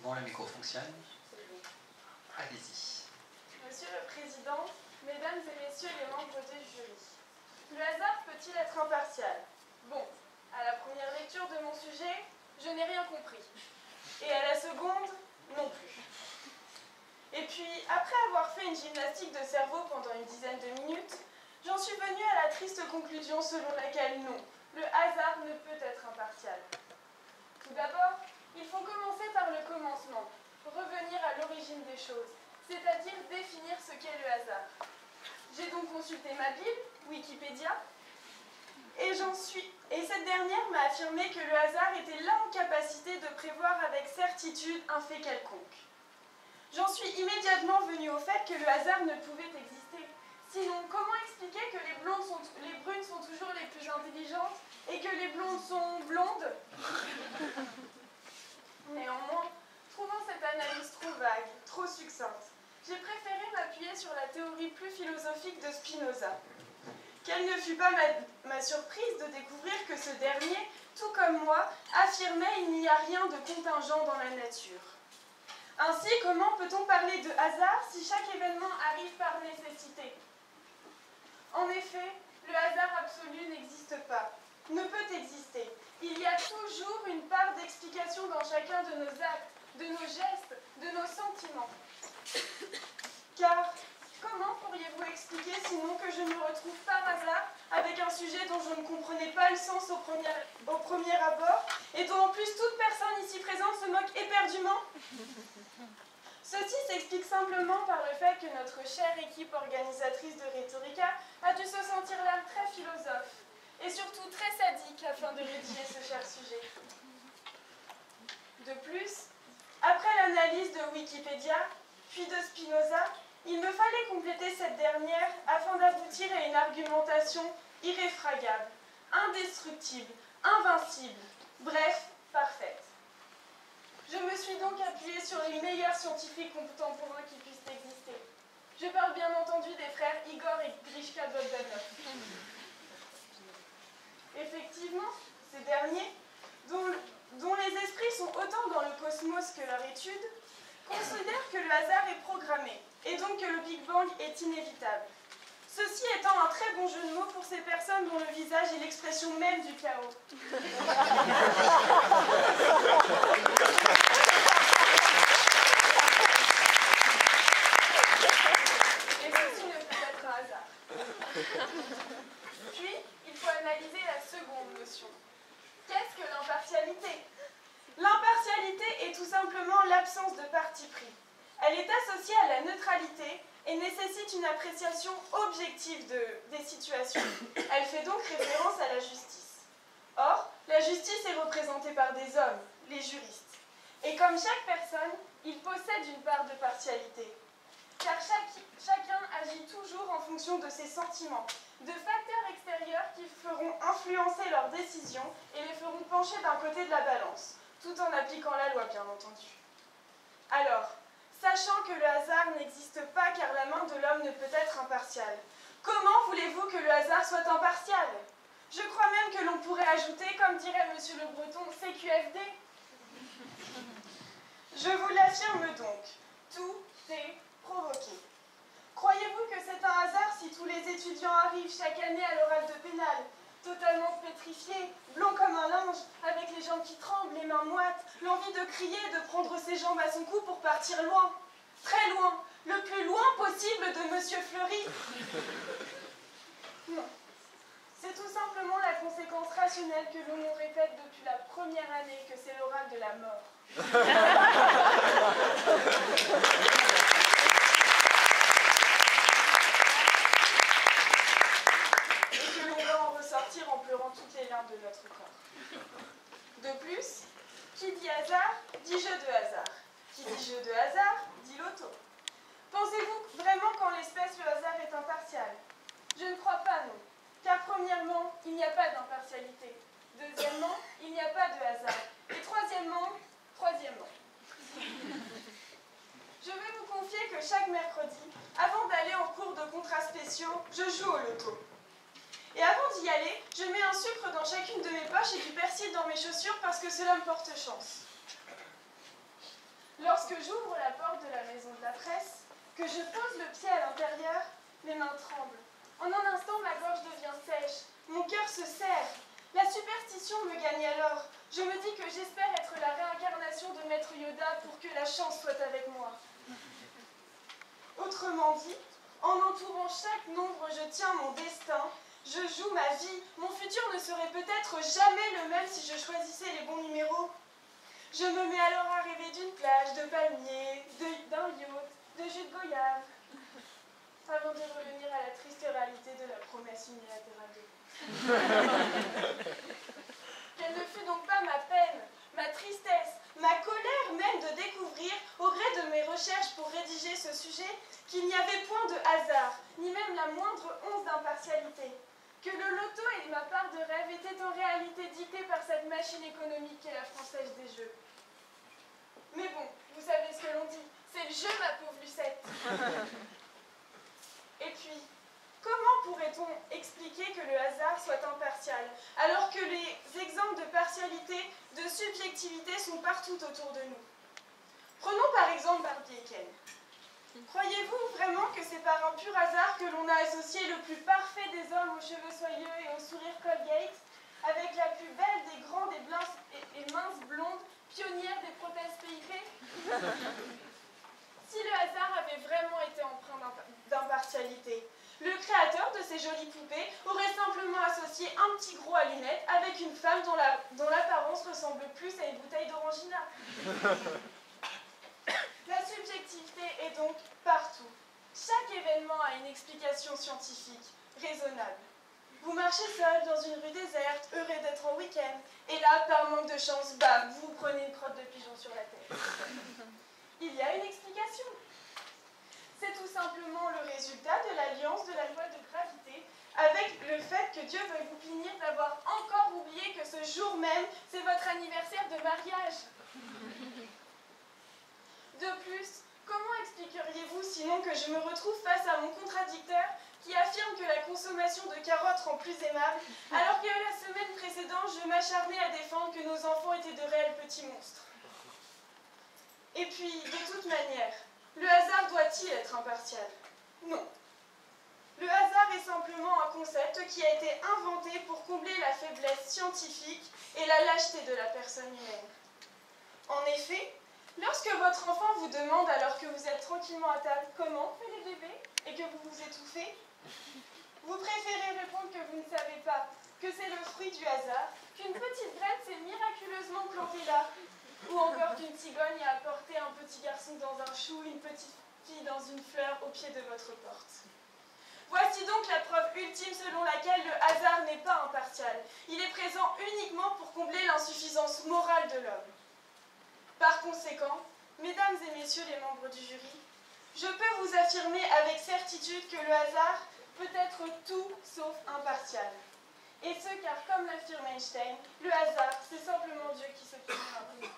Bon, le micro fonctionne. Allez-y. Monsieur le Président, Mesdames et Messieurs les membres du jury, le hasard peut-il être impartial? Bon, à la première lecture de mon sujet, je n'ai rien compris. Et à la seconde, non plus. Et puis, après avoir fait une gymnastique de cerveau pendant une dizaine de minutes, j'en suis venue à la triste conclusion selon laquelle non, le hasard ne peut être impartial. Tout d'abord, il faut commencer par le commencement, revenir à l'origine des choses, c'est-à-dire définir ce qu'est le hasard. J'ai donc consulté ma Bible, Wikipédia, et cette dernière m'a affirmé que le hasard était l'incapacité de prévoir avec certitude un fait quelconque. J'en suis immédiatement venue au fait que le hasard ne pouvait exister. Sinon, comment expliquer que les brunes sont toujours les plus intelligentes et que les blondes sont blondes? Néanmoins, trouvant cette analyse trop vague, trop succincte, j'ai préféré m'appuyer sur la théorie plus philosophique de Spinoza. Quelle ne fut pas ma surprise de découvrir que ce dernier, tout comme moi, affirmait qu'il n'y a rien de contingent dans la nature. Ainsi, comment peut-on parler de hasard si chaque événement arrive par nécessité? En effet, le hasard absolu n'existe pas, ne peut exister. Il y a toujours une part d'explication dans chacun de nos actes, de nos gestes, de nos sentiments. Car, comment pourriez-vous expliquer sinon que je me retrouve par hasard avec un sujet dont je ne comprenais pas le sens au premier abord et dont en plus toute personne ici présente se moque éperdument? Ceci s'explique simplement par le fait que notre chère équipe organisatrice de Rhetorica a dû se sentir là très philosophe et surtout très sadique afin de rédiger ce cher sujet. De plus, après l'analyse de Wikipédia, puis de Spinoza, il me fallait compléter cette dernière afin d'aboutir à une argumentation irréfragable, indestructible, invincible, bref, parfaite. Je me suis donc appuyée sur les meilleurs scientifiques contemporains qui puissent exister. Je parle bien entendu des frères Igor et Grishka Bogdanov. Effectivement, ces derniers, dont les esprits sont autant dans le cosmos que leur étude, considèrent que le hasard est programmé, et donc que le Big Bang est inévitable. Ceci étant un très bon jeu de mots pour ces personnes dont le visage est l'expression même du chaos. Et ceci ne peut être un hasard. Puis, il faut analyser la seconde notion. Qu'est-ce que l'impartialité? L'impartialité est tout simplement l'absence de parti pris. Elle est associée à la neutralité et nécessite une appréciation objective des situations. Elle fait donc référence à la justice. Or, la justice est représentée par des hommes, les juristes. Et comme chaque personne, ils possèdent une part de partialité. Car chacun agit toujours en fonction de ses sentiments, de facteurs extérieurs qui feront influencer leurs décisions et les feront pencher d'un côté de la balance, tout en appliquant la loi, bien entendu. Alors, sachant que le hasard n'existe pas car la main de l'homme ne peut être impartiale, comment voulez-vous que le hasard soit impartial? Je crois même que l'on pourrait ajouter, comme dirait Monsieur Le Breton, CQFD. Je vous l'affirme donc, tout est provoqué. Croyez-vous que c'est un hasard si tous les étudiants arrivent chaque année à l'oral de pénal, totalement pétrifiés, blonds comme un linge, avec les jambes qui tremblent, les mains moites, l'envie de crier, de prendre ses jambes à son cou pour partir loin, très loin, le plus loin possible de Monsieur Fleury? Non. C'est tout simplement la conséquence rationnelle que l'on nous répète depuis la première année que c'est l'oral de la mort. Et que l'on va en ressortir en pleurant toutes les larmes de notre corps. De plus, qui dit hasard, dit jeu de hasard. Qui dit jeu de hasard, dit loto. Pensez-vous vraiment qu'en l'espèce le hasard est impartial? Je ne crois pas, non. Car premièrement, il n'y a pas d'impartialité. Deuxièmement, il n'y a pas de hasard. Et troisièmement, je vais vous confier que chaque mercredi, avant d'aller en cours de contrats spéciaux, je joue au loto. Et avant d'y aller, je mets un sucre dans chacune de mes poches et du persil dans mes chaussures parce que cela me porte chance. Lorsque j'ouvre la porte de la maison de la presse, que je pose le pied à l'intérieur, mes mains tremblent. En un instant, ma gorge devient sèche, mon cœur se serre. La superstition me gagne alors. Je me dis que j'espère être la réincarnation de Maître Yoda pour que la chance soit avec moi. Autrement dit, en entourant chaque nombre, je tiens mon destin, je joue ma vie. Mon futur ne serait peut-être jamais le même si je choisissais les bons numéros. Je me mets alors à rêver d'une plage, de palmiers, d'un yacht, de jus de goyave, avant de revenir à la triste réalité de la promesse unilatérale de Quelle ne fut donc pas ma peine, ma tristesse, ma colère même de découvrir, au gré de mes recherches pour rédiger ce sujet, qu'il n'y avait point de hasard, ni même la moindre once d'impartialité, que le loto et ma part de rêve étaient en réalité dictés par cette machine économique qu'est la Française des Jeux. Mais bon, vous savez ce que l'on dit, c'est le jeu, ma pauvre Lucette. Et puis, comment pourrait-on expliquer que le hasard soit impartial, alors que les exemples de partialité, de subjectivité sont partout autour de nous? Prenons par exemple Barbie et Ken. Croyez-vous vraiment que c'est par un pur hasard que l'on a associé le plus parfait des hommes aux cheveux soyeux et au sourire Colgate, avec la plus belle des grandes et minces blondes, pionnières des prothèses PIP? Si le hasard avait vraiment été empreint d'impartialité, le créateur de ces jolies poupées aurait simplement associé un petit gros à lunettes avec une femme dont l'apparence ressemble plus à une bouteille d'orangina. La subjectivité est donc partout. Chaque événement a une explication scientifique, raisonnable. Vous marchez seul dans une rue déserte, heureux d'être en week-end, et là, par manque de chance, bam, vous prenez une crotte de pigeon sur la tête. Il y a une explication. C'est tout simplement le résultat de l'alliance de la loi de gravité avec le fait que Dieu veuille vous punir d'avoir encore oublié que ce jour même, c'est votre anniversaire de mariage. De plus, comment expliqueriez-vous sinon que je me retrouve face à mon contradicteur qui affirme que la consommation de carottes rend plus aimable, alors que la semaine précédente, je m'acharnais à défendre que nos enfants étaient de réels petits monstres? Et puis, de toute manière, le hasard doit-il être impartial? Non. Le hasard est simplement un concept qui a été inventé pour combler la faiblesse scientifique et la lâcheté de la personne humaine. En effet, lorsque votre enfant vous demande, alors que vous êtes tranquillement à table, comment fait les bébés et que vous vous étouffez, vous préférez répondre que vous ne savez pas, que c'est le fruit du hasard, qu'une petite graine s'est miraculeusement plantée là, ou encore qu'une cigogne a apporté un petit garçon dans un chou, une petite fille dans une fleur au pied de votre porte. Voici donc la preuve ultime selon laquelle le hasard n'est pas impartial. Il est présent uniquement pour combler l'insuffisance morale de l'homme. Par conséquent, mesdames et messieurs les membres du jury, je peux vous affirmer avec certitude que le hasard peut être tout sauf impartial. Et ce car, comme l'affirme Einstein, le hasard, c'est simplement Dieu qui se tourne un peu.